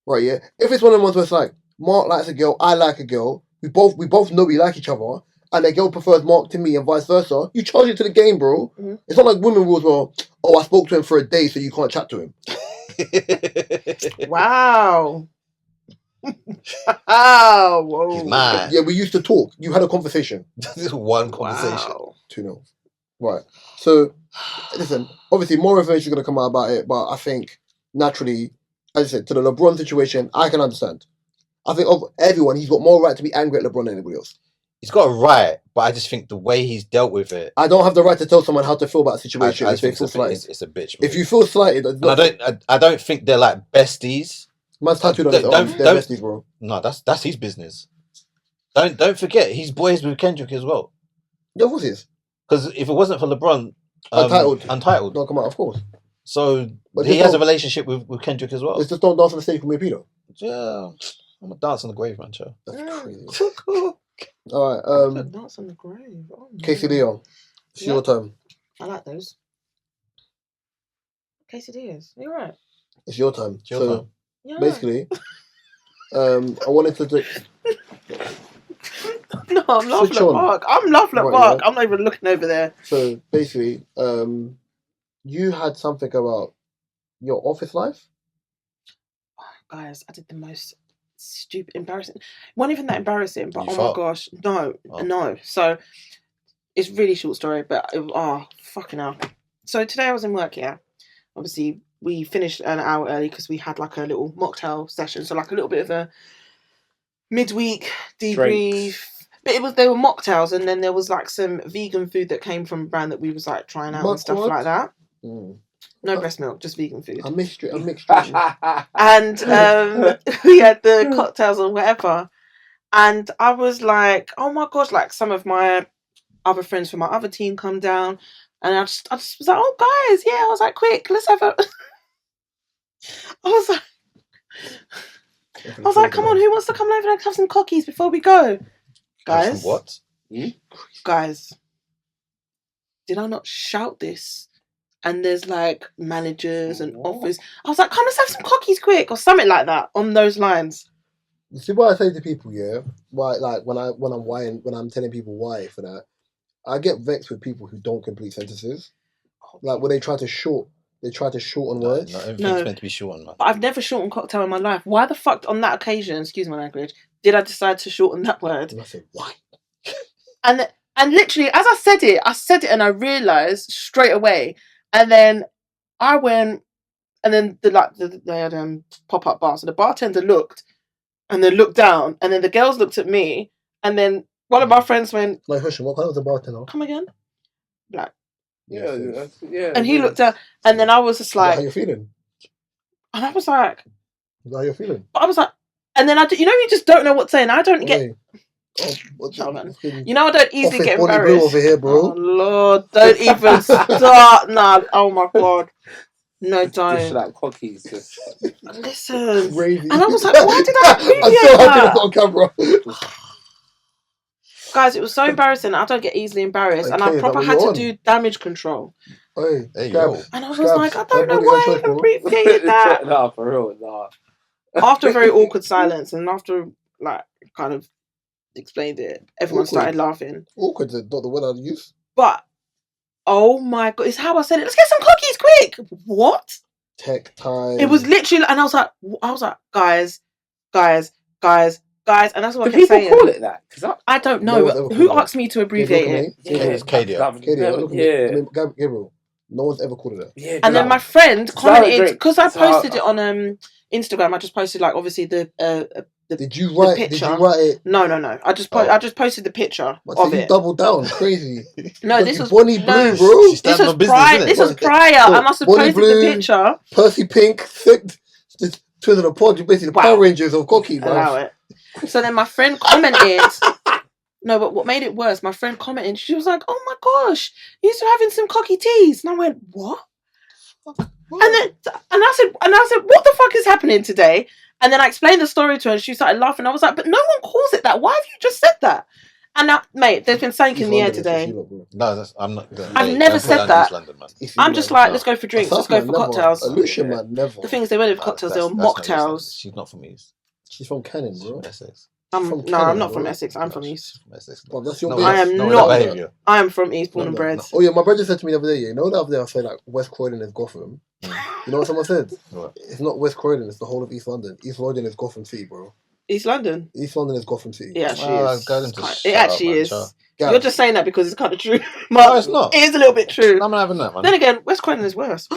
Right, yeah. If it's one of the ones where it's like, Mark likes a girl, I like a girl, we both know we like each other, and the girl prefers Mark to me and vice versa, you charge it to the game, bro. Mm-hmm. It's not like women rules where, I spoke to him for a day, so you can't chat to him. Wow. Oh, whoa. He's mad. Yeah, we used to talk. You had a conversation. This is one conversation. Wow. 2-0. Right. So, listen, obviously more information is going to come out about it, but I think naturally, as I said, to the LeBron situation, I can understand. I think of everyone, he's got more right to be angry at LeBron than anybody else. He's got a right, but I just think the way he's dealt with it. I don't have the right to tell someone how to feel about a situation if they feel slighted. It's a bitch. If you feel slighted, I don't think they're like besties. Man's tattooed on his arm. They're besties, bro. No, that's his business. Don't forget, he's boys with Kendrick as well. Yeah, of course he is. Because if it wasn't for LeBron, Untitled. No, come on, of course. So but he has a relationship with Kendrick as well. It's just don't dance on the stage with me, Peter. Yeah, I'm a dance on the grave, man, Joe. That's crazy. All right. Dance on the grave. Oh, Casey Leon, it's your turn. I like those. Casey Diaz, you're right. It's your turn. It's your turn. Yeah. Basically, I wanted to do. No, I'm laughing at Mark. I'm laughing at Mark. Yeah. I'm not even looking over there. So basically, you had something about your office life. Oh, guys, I did the most stupid, embarrassing. Wasn't even that embarrassing, but my gosh, no. So it's really short story, but fucking hell. So today I was in work here. Obviously, we finished an hour early because we had like a little mocktail session, so like a little bit of a midweek debrief. Drinks. But they were mocktails, and then there was like some vegan food that came from a brand that we was like trying out and stuff like that. No breast milk, just vegan food. I mixed it. And we had the cocktails or whatever. And I was like, oh my gosh, like some of my other friends from my other team come down. And I just was like, oh guys, yeah. I was like, quick, let's have a... I was like, come on, who wants to come over and have some cockies before we go? Guys. What? Guys. Did I not shout this? And there's like managers and office. I was like, come, let's have some cockies quick or something like that on those lines. You see what I say to people, yeah? Why, like when I'm telling people why for that, I get vexed with people who don't complete sentences. Like when they try to shorten words. No, everything's meant to be shortened, man. But I've never shortened cocktail in my life. Why the fuck on that occasion, excuse my language, did I decide to shorten that word? And I said, why? And literally, as I said it and I realised straight away. And then I went, and then they had pop-up bars. So the bartender looked, and then looked down, and then the girls looked at me, and then one of my friends went, like, Husham, what kind of the bartender? Come again? Black. Yeah. And he looked down, and then I was just like, how you feeling? And I was like, how you feeling? I was like, and then you just don't know what to say, and I don't get. You know, I don't easily get embarrassed. Blue over here, bro. Oh Lord, don't even start. Nah, oh my God. No, don't. Just like cockies. Listen. Crazy. And I was like, why did I abbreviate that? On camera. Guys, it was so embarrassing. I don't get easily embarrassed. And I proper had to do damage control. Hey, and I was like, I don't know why I abbreviated that. No, for real, no. After a very awkward silence, and after, like, kind of explained it, everyone started laughing. Awkward is not the word I'd use. But, oh my God, it's how I said it. Let's get some cookies quick. What? Tech time. It was literally, and I was like, guys. And that's what I kept saying. Do people call it that? I don't know. Who asked me to abbreviate it? It's Kadia. Gabriel. No one's ever called it that. Yeah, and then my friend commented, because I posted it on Instagram. I just posted, like, obviously the Did you write it? No. I just posted the picture of it. You doubled down, crazy. No, this was Bonny Blue, bro. This was prior. I must have posted the picture. Percy Pink, just Twitter the pod. You basically the Power Rangers of cocky, man. Allow it. So then my friend commented. No, but what made it worse? My friend commented. She was like, "Oh my gosh, you used to having some cocky teas," and I went, "What?" And I said, "What the fuck is happening today?" And then I explained the story to her, and she started laughing. I was like, "But no one calls it that. Why have you just said that?" And now, mate, there's been something in the air today. No, I'm not. I've never said that. I'm just like, let's go for drinks. Let's go for cocktails. Lucian, man, never. The thing is, they went with cocktails. They were mocktails. She's not from East. She's from Cannon, bro. Essex. I'm not from Essex. I'm from East. From Essex. Well, that's your I am not. I am from East, born and bred. Oh yeah, my brother said to me the other day. You know, the other day I said like West Croydon is Gotham. You know what someone said? What? It's not West Croydon. It's the whole of East London. East London is Gotham City, bro. East London. East London is Gotham City. It actually is. It actually is. Gav. You're just saying that because it's kind of true. No, it's not. It is a little bit true. I'm not having that, man. Then again, West Croydon is worse.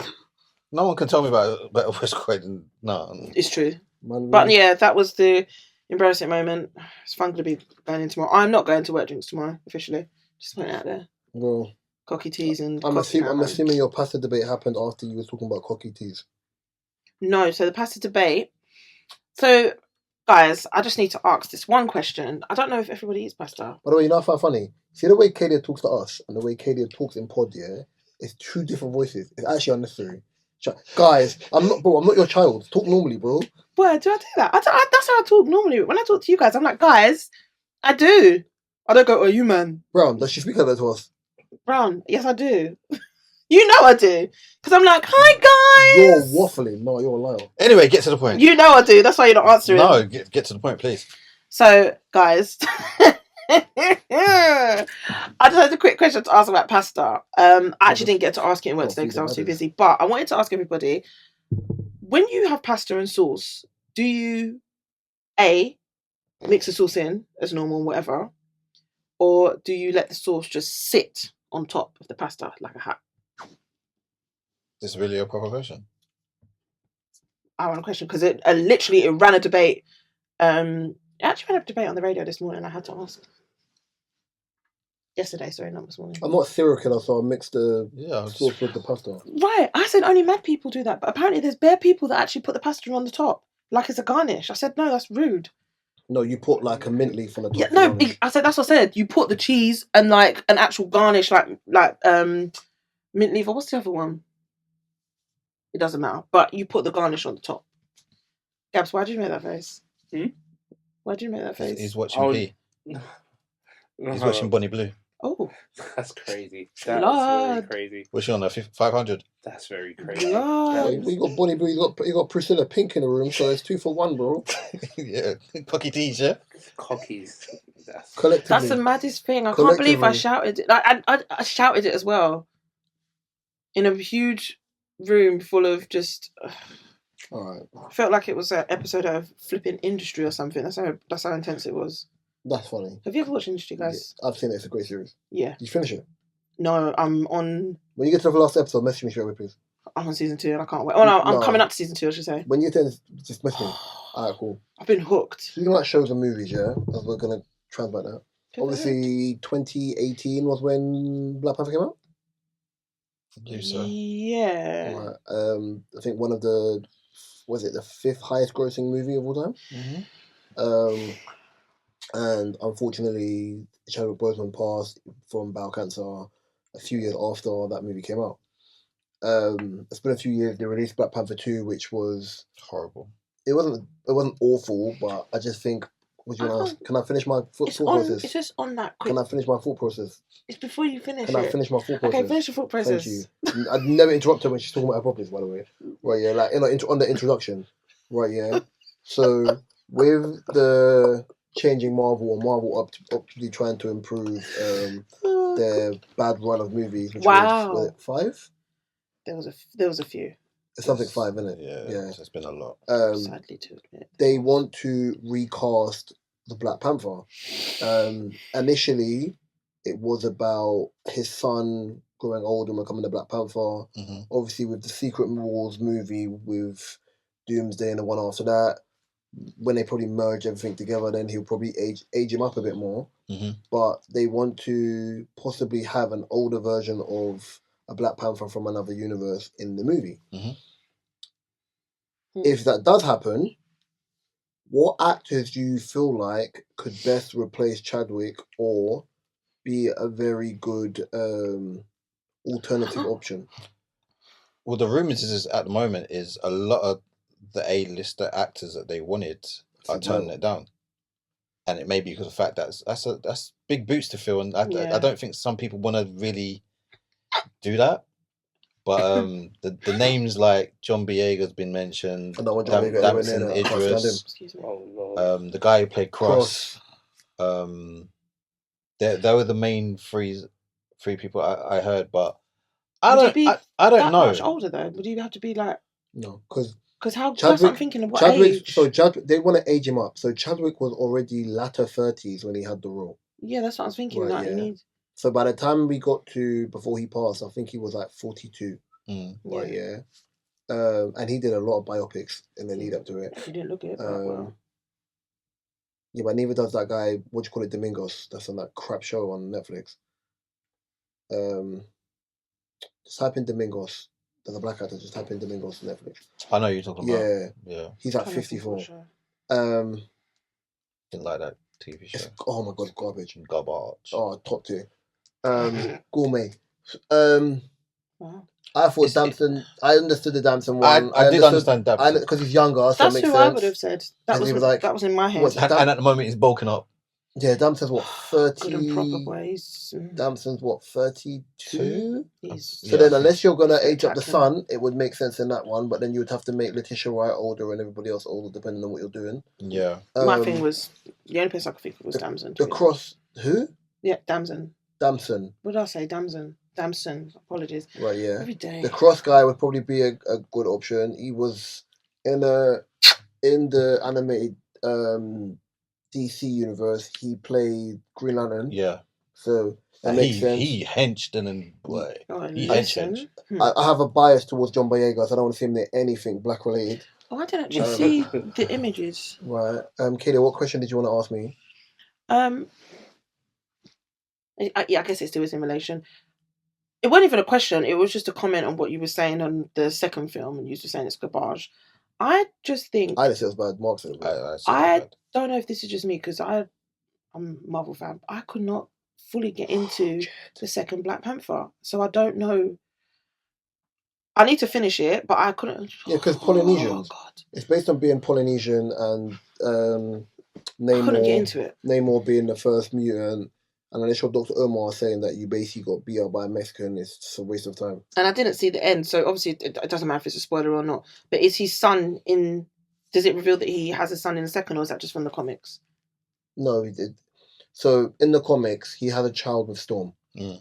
No one can tell me about West Croydon. No. It's true. But yeah, that was the embarrassing moment. It's fun to be going in tomorrow. I'm not going to work drinks tomorrow, officially. Just putting it out there. Well, cocky teas and I'm assuming your pasta debate happened after you were talking about cocky teas. No, so the pasta debate. So, guys, I just need to ask this one question. I don't know if everybody eats pasta. By the way, you know what's funny? See the way Kadia talks to us and the way Kadia talks in pod, yeah? It's two different voices. It's actually unnecessary. Guys, I'm not your child. Talk normally, bro. Where do I do that? That's how I talk normally. When I talk to you guys, I'm like, guys, I do. I don't go, oh, you man. Brown, does she speak like that to us? Brown, yes, I do. You know I do. Because I'm like, hi, guys. You're waffling. No, you're a liar. Anyway, get to the point. You know I do. That's why you're not answering. No, get to the point, please. So, guys, I just had a quick question to ask about pasta. I actually didn't get to ask it in work today because I was too busy. But I wanted to ask everybody, when you have pasta and sauce, do you A, mix the sauce in as normal, whatever, or do you let the sauce just sit on top of the pasta like a hat? This is really a proper question. I want a question because it literally ran a debate. It actually ran a debate on the radio this morning. I had to ask. Yesterday, sorry, not this morning. I'm not a serial killer, so I mixed the sauce with the pasta. Right, I said only mad people do that, but apparently there's bare people that actually put the pasta on the top, like it's a garnish. I said no, that's rude. No, you put like a mint leaf on the top. Yeah, no, I said that's what I said. You put the cheese and like an actual garnish, like mint leaf. Or what's the other one? It doesn't matter, but you put the garnish on the top. Gabs, why did you make that face? Why did you make that face? He's watching P. He's watching Bonny Blue. Oh, that's crazy. That's very crazy. What's she on there? 500. That's very crazy. You got Bonny Blue. You got Priscilla Pink in the room, so it's 2 for 1, bro. Yeah, cocky teas, yeah. Cockies. Collectively. That's the maddest thing. I can't believe I shouted it. I shouted it as well. In a huge room full of just. All right. I felt like it was an episode of Flipping Industry or something. That's how intense it was. That's funny. Have you ever watched Industry, guys? Yeah, I've seen it. It's a great series. Yeah. Did you finish it? No, I'm on. When you get to the last episode, message me straight away, please. I'm on season 2 and I can't wait. Oh no, I'm coming up to season 2, I should say. When you get there, just message me. Alright, cool. I've been hooked. Speaking like shows and movies, yeah, as we're gonna translate that. Obviously, 2018 was when Black Panther came out. I believe so. Yeah. Right. I think one of the the 5th highest grossing movie of all time. Mm-hmm. And unfortunately, Chadwick Boseman passed from bowel cancer a few years after that movie came out. It's been a few years. They released Black Panther 2, which was horrible. It wasn't awful, but I just think. Can I finish my thought process? It's just on that quick. Can I finish my thought process? It's before you finish. Can I finish my thought process? Okay, finish your thought process. Thank you. I'd never interrupt her when she's talking about her properties, by the way. Right, yeah, like on the introduction. Right, yeah. So with the changing Marvel optically trying to improve their bad run of movies, which was it 5? There was a few. It's something 5, isn't it? Yeah. It's been a lot. Sadly to admit. They want to recast the Black Panther. Initially, it was about his son growing old and becoming the Black Panther. Mm-hmm. Obviously, with the Secret Wars movie with Doomsday and the one after that, when they probably merge everything together, then he'll probably age him up a bit more. Mm-hmm. But they want to possibly have an older version of a Black Panther from another universe in the movie. Mm-hmm. If that does happen, what actors do you feel like could best replace Chadwick or be a very good alternative option? Well, the rumours is at the moment is a lot of the A-lister actors that they wanted are turning it down, and it may be because of the fact that that's big boots to fill, and I don't think some people want to really do that. But the names like John Boyega's been mentioned, Damson Idris, the guy who played Cross. They were the main three people I heard, but I don't know. Much older though? Would you have to be like no? Because how? That's what I'm thinking. Of what age? So they want to age him up. So Chadwick was already latter 30s when he had the role. Yeah, that's what I was thinking. Right, you need. So by the time we got to before he passed, I think he was like 42. Right, yeah. And he did a lot of biopics in the lead up to it. He didn't look at it that well. Yeah, but neither does that guy, what do you call it, Domingos, that's on that crap show on Netflix. Just type in Domingos. There's a black actor, just type in Domingos on Netflix. I know you're talking about. Yeah. He's like 54. Didn't like that TV show. Oh my god, garbage. Oh, top tier. Gourmet. Wow. I thought Damson. I understood the Damson one. I did understand Damson because he's younger. So that's it makes who sense. I would have said. That was in my head. And at the moment, he's bulking up. Yeah, Damson's what 30. Good and proper ways. Damson's what 32. So then, unless you're gonna age up the son, it would make sense in that one. But then you would have to make Letitia Wright older and everybody else older, depending on what you're doing. Yeah. My thing was the only person I could think of was Damson. The Cross who? Yeah, Damson. Damson. What did I say? Damson. Apologies. Right, yeah. Every day. The Cross guy would probably be a good option. He was in the animated DC universe. He played Green Lantern. Yeah. So that makes sense. He henched and boy. He henched. I have a bias towards John Boyega, so I don't want to see him near anything black related. Oh, I didn't actually see the images. Right. Katie, what question did you want to ask me? I guess it still is in relation. It wasn't even a question. It was just a comment on what you were saying on the second film, and you were saying it's garbage. I just think I didn't say it was bad. Mark said it was bad. I don't know if this is just me because I'm a Marvel fan. I could not fully get into the second Black Panther, so I don't know. I need to finish it, but I couldn't. Yeah, because Polynesians. Oh, God. It's based on being Polynesian and Namor. I couldn't get into it. Namor being the first mutant. And unless you're Dr. Omar saying that you basically got beat up by a Mexican, it's just a waste of time. And I didn't see the end, so obviously it doesn't matter if it's a spoiler or not. But is his son in... Does it reveal that he has a son in the second, or is that just from the comics? No, he did. So, in the comics, he had a child with Storm. Mm.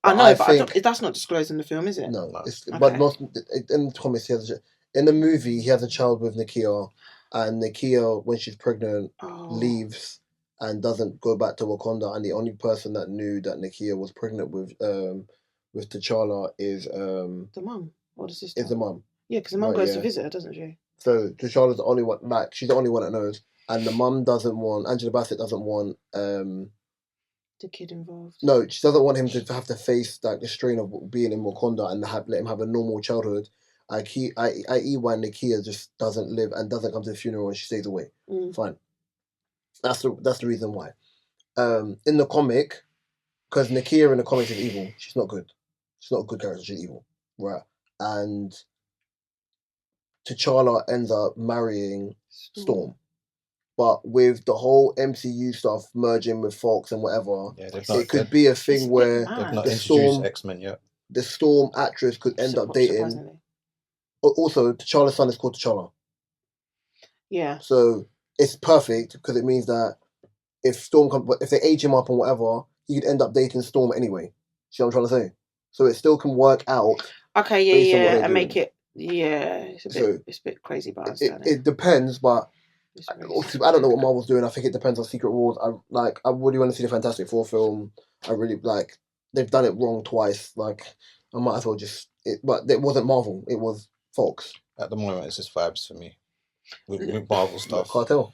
I know, but that's not disclosed in the film, is it? No. But not in the comics, in the movie, he has a child with Nakia. And Nakia, when she's pregnant, leaves... and doesn't go back to Wakanda, and the only person that knew that Nakia was pregnant with T'Challa is the mum or the sister. Is the mum. Yeah, because the mum goes to visit her, doesn't she? So T'Challa's the only one. Like, she's the only one that knows, and the mum doesn't want. Angela Bassett doesn't want. The kid involved. No, she doesn't want him to have to face like the strain of being in Wakanda and let him have a normal childhood. I.e., why Nakia just doesn't live and doesn't come to the funeral and she stays away. Fine. That's the reason why. In the comic, because Nakia in the comics is evil. She's not good. She's not a good character. She's evil, right? And T'Challa ends up marrying Storm. But with the whole MCU stuff merging with Fox and whatever, it could be a thing where they've not introduced X-Men yet. The Storm actress could end up dating. Also, T'Challa's son is called T'Challa. Yeah. So it's perfect because it means that if they age him up and whatever, he could end up dating Storm anyway. See what I'm trying to say? So it still can work out. Okay, yeah, and make it. Yeah, it's a bit crazy, but it depends. But I don't know what Marvel's doing. I think it depends on Secret Wars. I really want to see the Fantastic Four film. I really like. They've done it wrong twice. Like, I might as well but it wasn't Marvel. It was Fox. At the moment, it's just vibes for me with Marvel stuff. Cartel.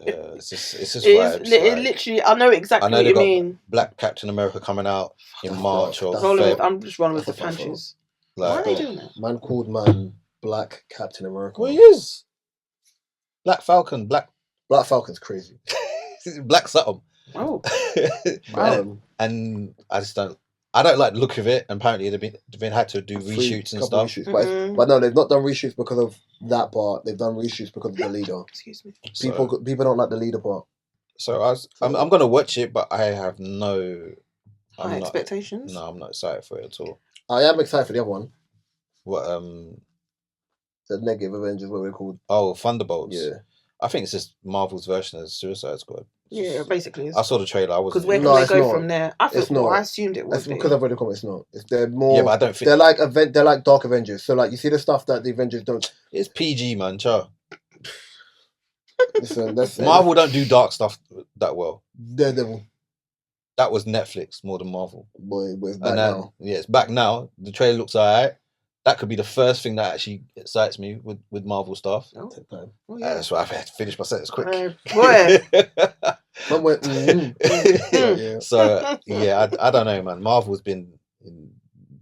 Yeah, it's just vibes. Literally, I know exactly what you mean. Black Captain America coming out in March or I'm just rolling with the punches. Like, why are they doing that? Man called Black Captain America. Well, he is. Black Falcon. Black Falcon's crazy. Black something. Oh. And I just don't. I don't like the look of it. And apparently they've had to do reshoots and stuff. But no, they've not done reshoots because of that part. They've done reshoots because of the leader. Excuse me. People don't like the leader part. So I'm gonna watch it, but I have no high expectations. No, I'm not excited for it at all. I am excited for the other one. What the Negative Avengers, what they're called? Oh, Thunderbolts. Yeah. I think it's just Marvel's version of Suicide Squad. Yeah, basically. I saw the trailer. Because where can they go from there? I assumed it was. Because I've read the comics. It's not. They're more. Yeah, but I don't think they're like Dark Avengers. So like you see the stuff that the Avengers don't. It's PG, man. Cha. Listen, Marvel don't do dark stuff that well. Daredevil. That was Netflix more than Marvel. Boy, it's back now. Yeah, it's back now. The trailer looks alright. That could be the first thing that actually excites me with Marvel stuff. Oh. Yeah. That's why I've had to finish my sentence quick. Boy. So yeah, I don't know, man. Marvel's been in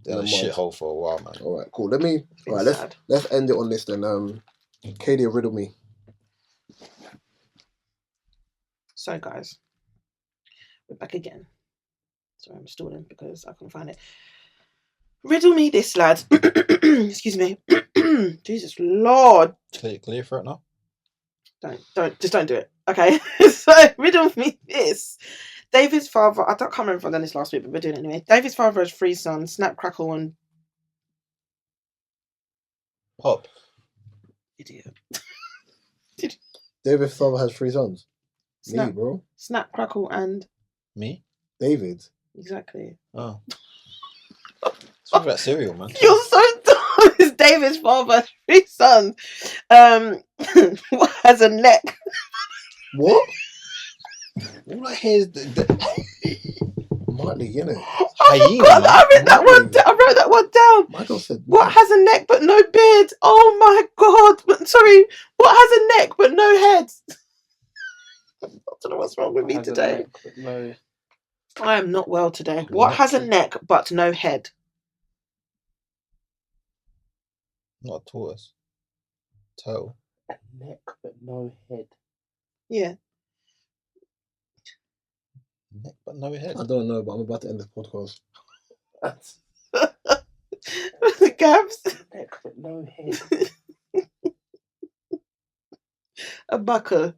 a shithole for a while, man. All right, cool. Let's end it on this then. Katie, riddle me. So guys, we're back again. Sorry, I'm stalling because I couldn't find it. Riddle me this, lads. Excuse me. Jesus Lord. Clear for it now. Don't do it. Okay. So riddle me this. David's father. I can't remember if I've done this last week, but we're doing it anyway. David's father has 3 sons: Snap, Crackle, and Pop. Idiot. David's father has 3 sons. Snap, me, bro. Snap, Crackle, and me. David. Exactly. Oh. It's about cereal, man. You're so dumb. It's David's father, 3 sons. What has a neck? What? All I hear is Marley, innit? Oh God, I wrote that one down. Michael said, what has a neck but no beard? Oh my God. Sorry. What has a neck but no head? I don't know what's wrong with me today. I am not well today. What has a neck but no head? Not a tortoise. Toe. A neck but no head. Yeah. Neck but no head. I don't know, but I'm about to end this podcast. Gabs. Neck but no head. A buckle.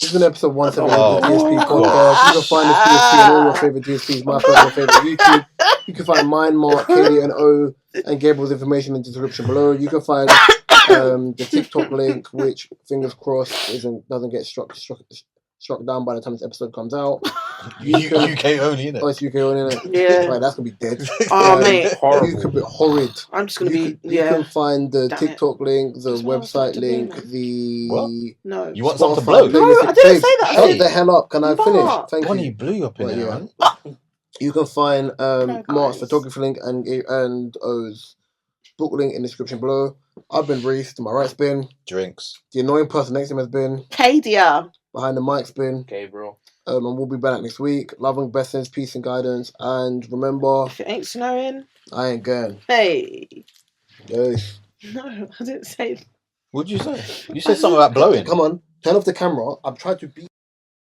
This has been episode 170 of the DSP podcast. You can find the DSP on all your favourite DSPs, my favourite YouTube. You can find mine, Mark, Katie, and O, and Gabriel's information in the description below. You can find the TikTok link, which, fingers crossed, doesn't get struck struck down by the time this episode comes out. UK only, innit? Oh, it's UK only, innit? Yeah. Right, that's gonna be dead. Oh, mate. Horrible. You could be horrid. I'm just gonna You can find the Damn TikTok link, the That's what I was about website to link, do, the What? No. You want something to blow? No, I didn't say that. Shut the hell up. Can I finish? Thank Bonny you. blew you up in Right, there, yeah. man. You can find Mark's guys. photography link and O's book link in the description below. I've been Reese. To my right's been Drinks. the annoying person next to him has been Kadia. behind the mic's been Gabriel. and we'll be back next week. Loving blessings, peace and guidance, and remember, If it ain't snowing, I ain't going. hey. Yes. No, I didn't say. What'd you say? You said something about blowing. Come on, turn off the camera. I've tried to be.